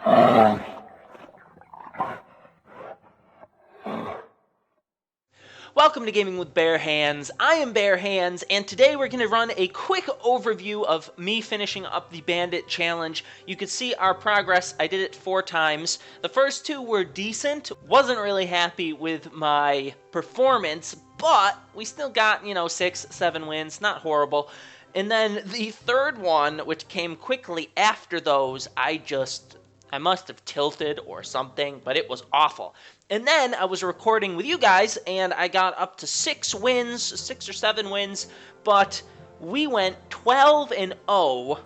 Welcome to Gaming with Bare Hands. I am Bare Hands, and today we're going to run a quick overview of me finishing up the Bandit challenge. You can see our progress. I did it 4 times. The first 2 were decent. Wasn't really happy with my performance, but we still got, 6, 7 wins. Not horrible. And then the third one, which came quickly after those, I must have tilted or something, but it was awful. And then I was recording with you guys, and I got up to 6 wins, 6 or 7 wins, but we went 12-0.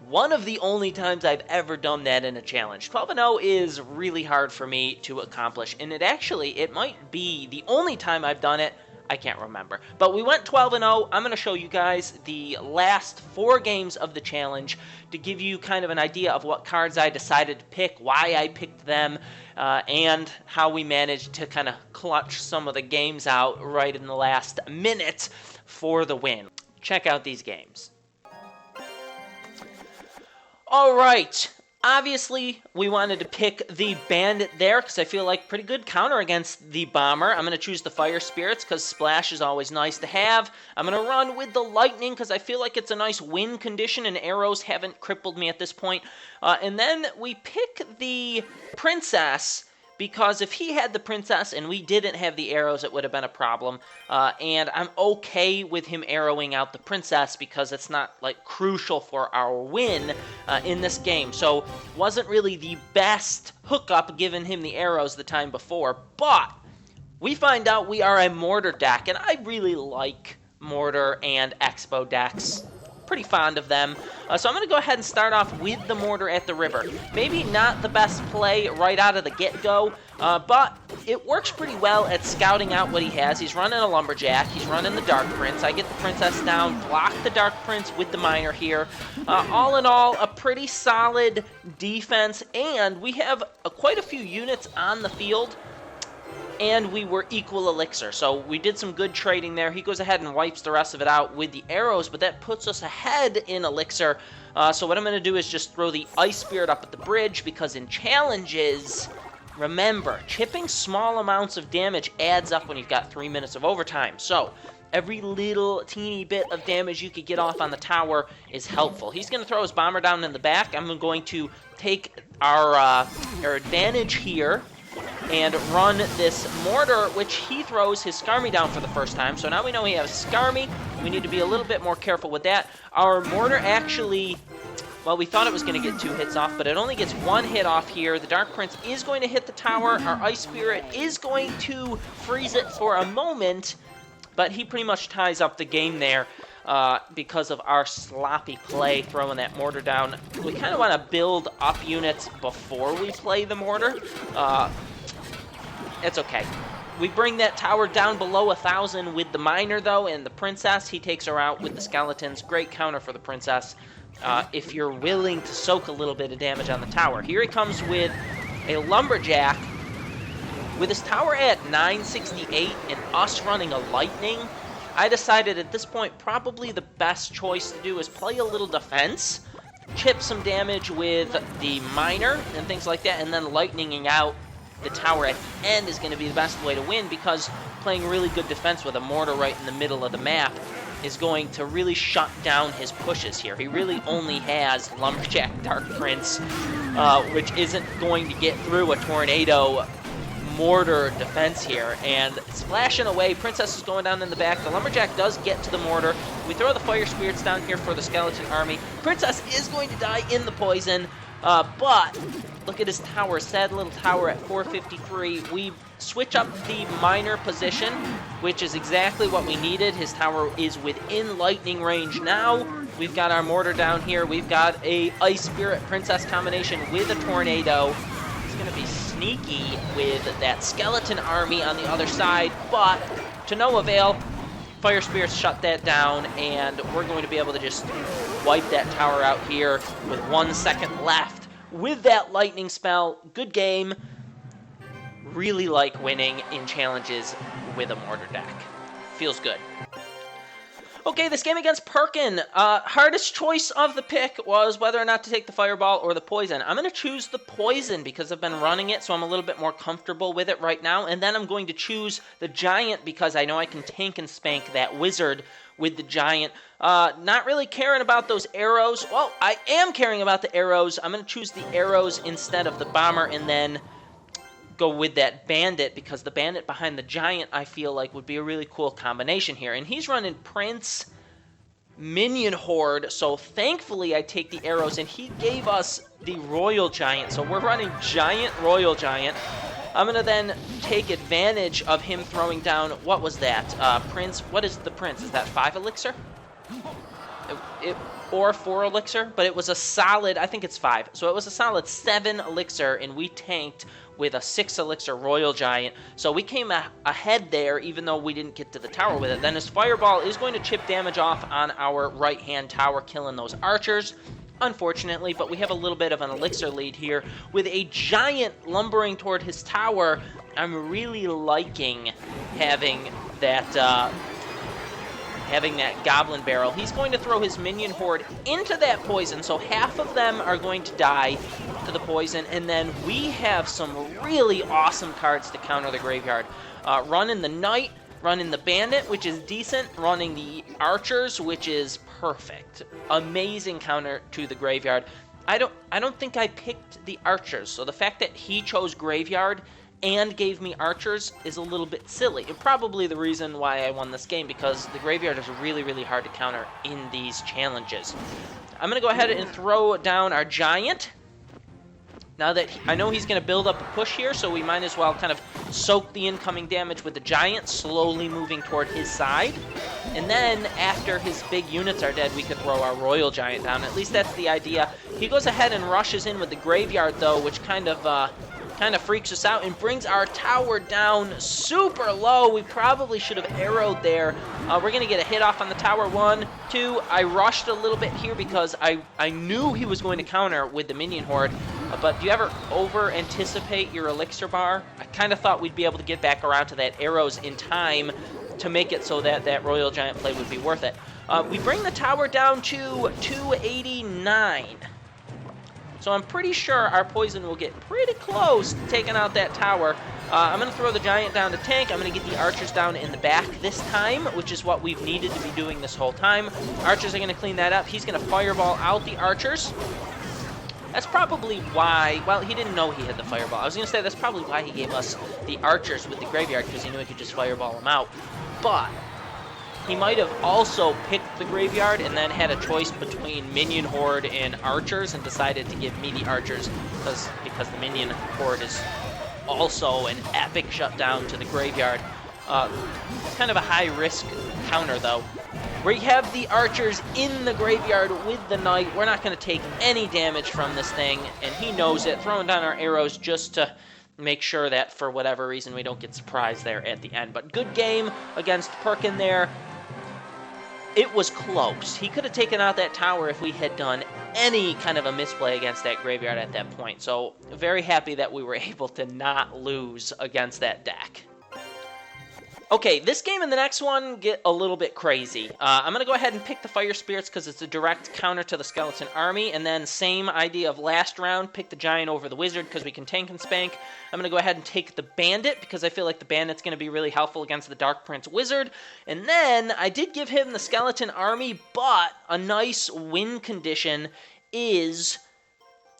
One of the only times I've ever done that in a challenge. 12-0 is really hard for me to accomplish, and it might be the only time I've done it. I can't remember. But we went 12-0. I'm going to show you guys the last 4 games of the challenge to give you kind of an idea of what cards I decided to pick, why I picked them, and how we managed to kind of clutch some of the games out right in the last minute for the win. Check out these games. All right. Obviously, we wanted to pick the Bandit there because I feel like pretty good counter against the Bomber. I'm going to choose the Fire Spirits because Splash is always nice to have. I'm going to run with the Lightning because I feel like it's a nice win condition and arrows haven't crippled me at this point. And then we pick the Princess because if he had the Princess and we didn't have the arrows, it would have been a problem. And I'm okay with him arrowing out the Princess because it's not, crucial for our win in this game. So, wasn't really the best hookup giving him the arrows the time before. But, we find out we are a Mortar deck, and I really like Mortar and Expo decks. Pretty fond of them. So I'm going to go ahead and start off with the Mortar at the river. Maybe not the best play right out of the get-go, but it works pretty well at scouting out what he has. He's running a Lumberjack. He's running the Dark Prince. I get the Princess down, block the Dark Prince with the Miner here. All in all, a pretty solid defense, and we have quite a few units on the field. And we were equal elixir, so we did some good trading there. He goes ahead and wipes the rest of it out with the arrows, but that puts us ahead in elixir. So what I'm going to do is just throw the Ice Spirit up at the bridge, because in challenges, remember, chipping small amounts of damage adds up when you've got 3 minutes of overtime. So every little teeny bit of damage you could get off on the tower is helpful. He's going to throw his Bomber down in the back. I'm going to take our advantage here and run this Mortar, which he throws his Skarmy down for the first time. So now we know he has Skarmy. We need to be a little bit more careful with that. Our Mortar actually, well, we thought it was going to get 2 hits off, but it only gets 1 hit off here. The Dark Prince is going to hit the tower. Our Ice Spirit is going to freeze it for a moment, but he pretty much ties up the game there. Because of our sloppy play throwing that Mortar down. We kind of want to build up units before we play the Mortar. It's okay. We bring that tower down below 1,000 with the Miner, though, and the Princess. He takes her out with the Skeletons. Great counter for the Princess if you're willing to soak a little bit of damage on the tower. Here he comes with a Lumberjack. With his tower at 968 and us running a Lightning, I decided at this point probably the best choice to do is play a little defense, chip some damage with the Miner and things like that, and then lightninging out the tower at the end is going to be the best way to win, because playing really good defense with a Mortar right in the middle of the map is going to really shut down his pushes here. He really only has Lumberjack Dark Prince, which isn't going to get through a Tornado Mortar defense here, and splashing away. Princess is going down in the back. The Lumberjack does get to the Mortar. We throw the Fire Spirits down here for the Skeleton Army. Princess is going to die in the poison, but look at his tower, sad little tower at 453. We switch up the Miner position, which is exactly what we needed. His tower is within lightning range now. We've got our Mortar down here. We've got a Ice Spirit Princess combination with a Tornado. He's going to be sneaky with that Skeleton Army on the other side, but to no avail. Fire Spirits shut that down, and we're going to be able to just wipe that tower out here with 1 second left with that lightning spell. Good game. Really like winning in challenges with a Mortar deck. Feels good. Okay, this game against Perkin, hardest choice of the pick was whether or not to take the fireball or the poison. I'm going to choose the poison because I've been running it, so I'm a little bit more comfortable with it right now. And then I'm going to choose the giant because I know I can tank and spank that wizard with the giant. Not really caring about those arrows. Well, I am caring about the arrows. I'm going to choose the arrows instead of the bomber and then go with that bandit because the bandit behind the giant I feel like would be a really cool combination here. And he's running Prince Minion Horde, so thankfully I take the arrows and he gave us the Royal Giant. So we're running Giant Royal Giant. I'm going to then take advantage of him throwing down, what was that? Prince, what is the Prince? Is that 5 elixir? Or 4 elixir, but it was a solid, I think it's 5. So it was a solid 7 elixir, and we tanked with a 6 elixir Royal Giant. So we came ahead there, even though we didn't get to the tower with it. Then his fireball is going to chip damage off on our right-hand tower, killing those archers, unfortunately, but we have a little bit of an elixir lead here. With a giant lumbering toward his tower, I'm really liking having that goblin barrel. He's going to throw his minion horde into that poison, so half of them are going to die to the poison, and then we have some really awesome cards to counter the graveyard. Running the knight, running the bandit, which is decent, running the archers, which is perfect. Amazing counter to the graveyard. I don't think I picked the archers, so the fact that he chose graveyard and gave me archers is a little bit silly. And probably the reason why I won this game, because the graveyard is really, really hard to counter in these challenges. I'm going to go ahead and throw down our giant. Now that I know he's going to build up a push here, so we might as well kind of soak the incoming damage with the giant, slowly moving toward his side. And then, after his big units are dead, we could throw our Royal Giant down. At least that's the idea. He goes ahead and rushes in with the graveyard, though, which kind of freaks us out and brings our tower down super low. We probably should have arrowed there. We're going to get a hit off on the tower. 1, 2. I rushed a little bit here because I knew he was going to counter with the minion horde. But do you ever over-anticipate your elixir bar? I kind of thought we'd be able to get back around to that arrows in time to make it so that that Royal Giant play would be worth it. We bring the tower down to 289. So I'm pretty sure our poison will get pretty close to taking out that tower. I'm going to throw the giant down to tank. I'm going to get the archers down in the back this time, which is what we've needed to be doing this whole time. Archers are going to clean that up. He's going to fireball out the archers. That's probably why, well, he didn't know he had the fireball. I was going to say that's probably why he gave us the archers with the graveyard, because he knew he could just fireball them out. But he might have also picked the graveyard and then had a choice between minion horde and archers and decided to give me the archers because the minion horde is also an epic shutdown to the graveyard. Kind of a high-risk counter, though. We have the archers in the graveyard with the knight. We're not going to take any damage from this thing, and he knows it. Throwing down our arrows just to make sure that, for whatever reason, we don't get surprised there at the end. But good game against Perkin there. It was close. He could have taken out that tower if we had done any kind of a misplay against that graveyard at that point. So, very happy that we were able to not lose against that deck. Okay, this game and the next one get a little bit crazy. I'm going to go ahead and pick the Fire Spirits because it's a direct counter to the Skeleton Army, and then same idea of last round, pick the Giant over the Wizard because we can tank and spank. I'm going to go ahead and take the Bandit because I feel like the Bandit's going to be really helpful against the Dark Prince Wizard. And then I did give him the Skeleton Army, but a nice win condition is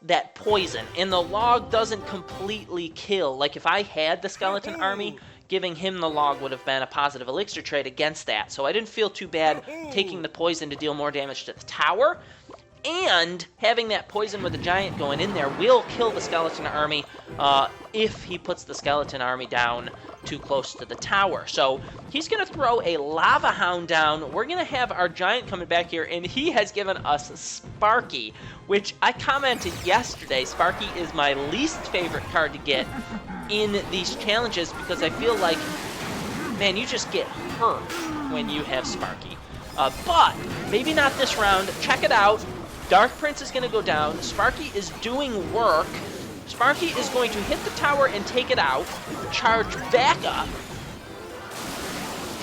that poison, and the log doesn't completely kill. Like if I had the Skeleton Army, giving him the log would have been a positive elixir trade against that. So I didn't feel too bad taking the poison to deal more damage to the tower. And having that poison with the giant going in there will kill the Skeleton Army if he puts the Skeleton Army down too close to the tower. So he's going to throw a Lava Hound down. We're going to have our giant coming back here, and he has given us Sparky, which I commented yesterday. Sparky is my least favorite card to get in these challenges because I feel like, man, you just get hurt when you have Sparky. But maybe not this round. Check it out. Dark Prince is going to go down. Sparky is doing work. Sparky is going to hit the tower and take it out. Charge back up.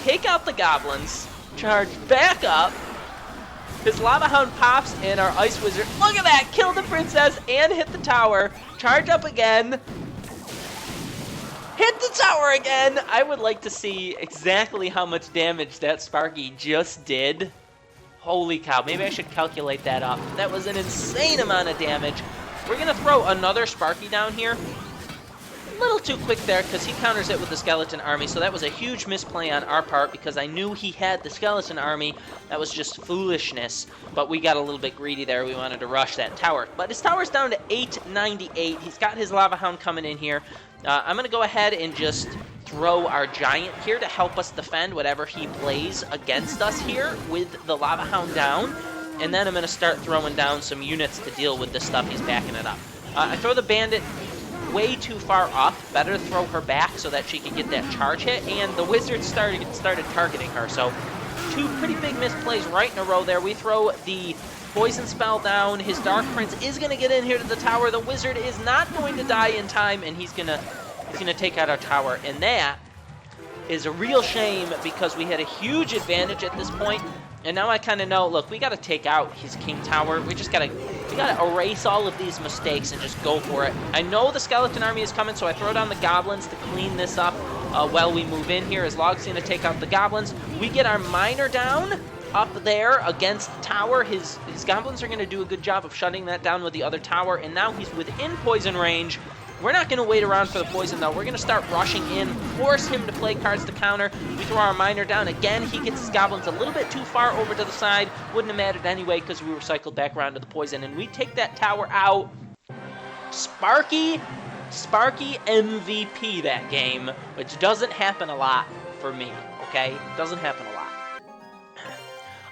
Take out the goblins. Charge back up. His Lava Hound pops, and our Ice Wizard, look at that, killed the princess and hit the tower. Charge up again. Hit the tower again. I would like to see exactly how much damage that Sparky just did. Holy cow, maybe I should calculate that up. That was an insane amount of damage. We're going to throw another Sparky down here. A little too quick there because he counters it with the Skeleton Army, so that was a huge misplay on our part because I knew he had the Skeleton Army. That was just foolishness, but we got a little bit greedy there. We wanted to rush that tower. But his tower's down to 898. He's got his Lava Hound coming in here. I'm going to go ahead and just throw our Giant here to help us defend whatever he plays against us here with the Lava Hound down. And then I'm going to start throwing down some units to deal with this stuff. He's backing it up. I throw the Bandit way too far up. Better throw her back so that she can get that charge hit. And the Wizard started targeting her. So two pretty big misplays right in a row there. We throw the Poison Spell down. His Dark Prince is going to get in here to the tower. The Wizard is not going to die in time, and he's gonna take out our tower. And that is a real shame because we had a huge advantage at this point. And now I kind of know, look, we got to take out his King Tower. We gotta erase all of these mistakes and just go for it. I know the Skeleton Army is coming, so I throw down the Goblins to clean this up while we move in here. As Log's going to take out the Goblins. We get our Miner down up there against the tower. His Goblins are going to do a good job of shutting that down with the other tower, and now he's within poison range. We're not going to wait around for the poison, though. We're going to start rushing in, force him to play cards to counter. We throw our Miner down. Again, he gets his Goblins a little bit too far over to the side. Wouldn't have mattered anyway because we were cycled back around to the poison, and we take that tower out. Sparky MVP that game, which doesn't happen a lot for me, okay? Doesn't happen a lot.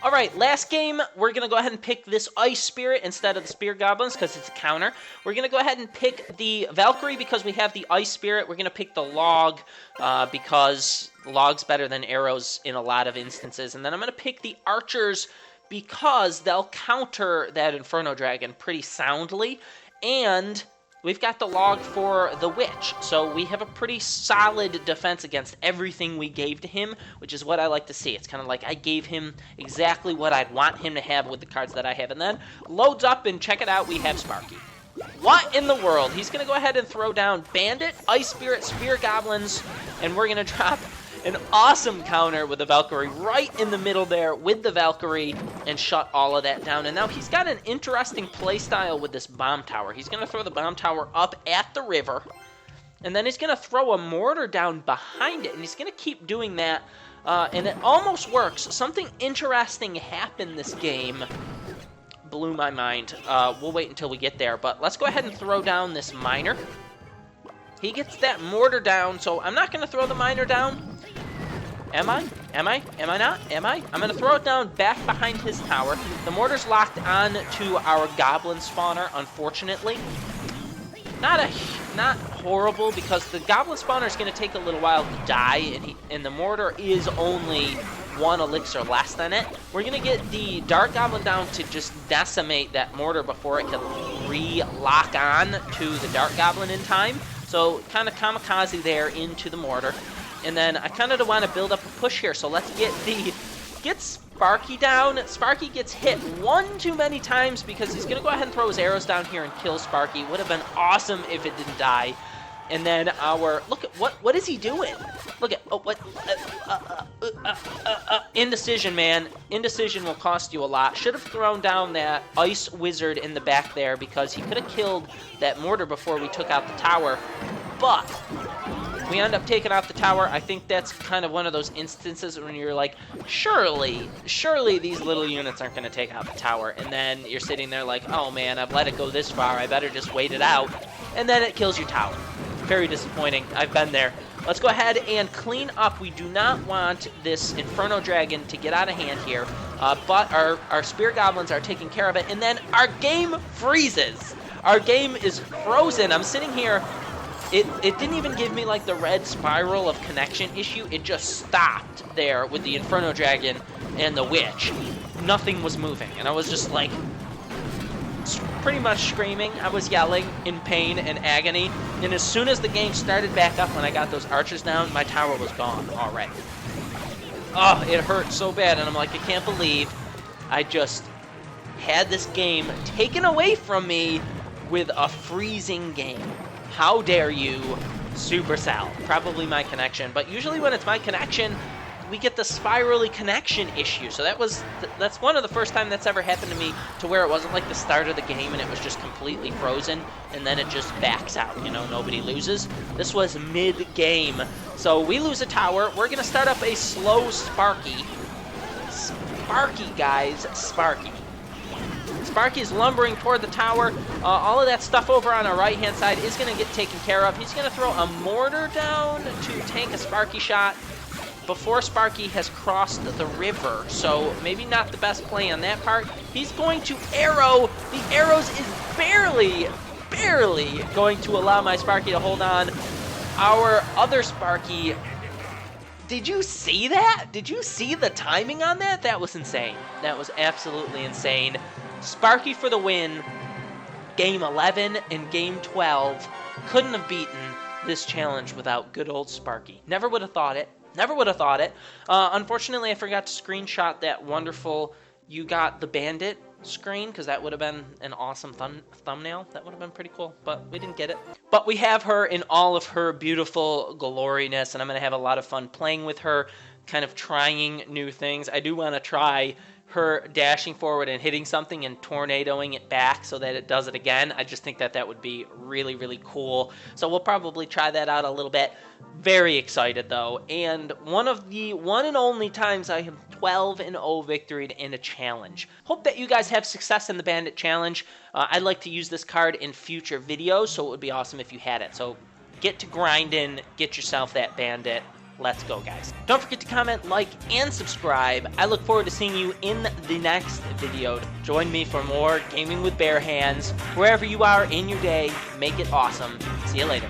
All right, last game, we're going to go ahead and pick this Ice Spirit instead of the Spear Goblins because it's a counter. We're going to go ahead and pick the Valkyrie because we have the Ice Spirit. We're going to pick the Log because the Log's better than arrows in a lot of instances. And then I'm going to pick the Archers because they'll counter that Inferno Dragon pretty soundly. And we've got the Log for the Witch, so we have a pretty solid defense against everything we gave to him, which is what I like to see. It's kind of like I gave him exactly what I'd want him to have with the cards that I have. And then loads up, and check it out, we have Sparky. What in the world? He's going to go ahead and throw down Bandit, Ice Spirit, Spear Goblins, and we're going to drop an awesome counter with the Valkyrie right in the middle there with the Valkyrie and shut all of that down. And now he's got an interesting play style with this bomb tower. He's going to throw the bomb tower up at the river, and then he's going to throw a mortar down behind it, and he's going to keep doing that, and it almost works. Something interesting happened this game. Blew my mind. We'll wait until we get there, but let's go ahead and throw down this Miner. He gets that mortar down, so I'm not going to throw the Miner down. Am I? Am I? Am I not? Am I? I'm going to throw it down back behind his tower. The mortar's locked on to our Goblin spawner, unfortunately. Not horrible, because the Goblin spawner is going to take a little while to die, and the mortar is only 1 elixir less than it. We're going to get the Dark Goblin down to just decimate that mortar before it can re-lock on to the Dark Goblin in time. So kind of kamikaze there into the mortar. And then I kind of want to build up a push here. So let's get Sparky down. Sparky gets hit one too many times because he's going to go ahead and throw his arrows down here and kill Sparky. Would have been awesome if it didn't die. And then look at what is he doing? Look at indecision, man. Indecision will cost you a lot. Should have thrown down that Ice Wizard in the back there because he could have killed that mortar before we took out the tower. But we end up taking out the tower. I think that's kind of one of those instances when you're like, surely these little units aren't going to take out the tower. And then you're sitting there like, oh man, I've let it go this far. I better just wait it out. And then it kills your tower. Very disappointing. I've been there. Let's go ahead and clean up. We do not want this Inferno Dragon to get out of hand here. But our Spear Goblins are taking care of it. And then our game freezes. Our game is frozen. I'm sitting here. It didn't even give me like the red spiral of connection issue. It just stopped there with the Inferno Dragon and the Witch. Nothing was moving. And I was just like pretty much screaming. I was yelling in pain and agony. And as soon as the game started back up when I got those archers down, my tower was gone already. Oh, it hurt so bad, and I'm like, I can't believe I just had this game taken away from me with a freezing game. How dare you, Supercell? Probably my connection, but usually when it's my connection, we get the spirally connection issue. So that's one of the first time that's ever happened to me, to where it wasn't like the start of the game and it was just completely frozen and then it just backs out, you know, nobody loses. This was mid-game. So we lose a tower. We're gonna start up a slow Sparky. Sparky, guys, Sparky. Sparky's lumbering toward the tower. All of that stuff over on our right-hand side is going to get taken care of. He's going to throw a mortar down to tank a Sparky shot before Sparky has crossed the river. So maybe not the best play on that part. He's going to arrow. The arrows is barely going to allow my Sparky to hold on. Our other Sparky... Did you see that? Did you see the timing on that? That was insane. That was absolutely insane. Sparky for the win. Game 11 and Game 12. Couldn't have beaten this challenge without good old Sparky. Never would have thought it. Never would have thought it. Unfortunately, I forgot to screenshot that wonderful "You Got the Bandit" screen, because that would have been an awesome thumbnail. That would have been pretty cool, but we didn't get it. But we have her in all of her beautiful gloriness, and I'm going to have a lot of fun playing with her, kind of trying new things. I do want to try her dashing forward and hitting something and tornadoing it back so that it does it again. I just think that that would be really, really cool. So we'll probably try that out a little bit. Very excited, though. And one of the one and only times I have 12-0 victory in a challenge. Hope that you guys have success in the Bandit Challenge. I'd like to use this card in future videos, so it would be awesome if you had it. So get to grinding, get yourself that Bandit. Let's go, guys. Don't forget to comment, like, and subscribe. I look forward to seeing you in the next video. Join me for more Gaming with Bare Hands. Wherever you are in your day, make it awesome. See you later.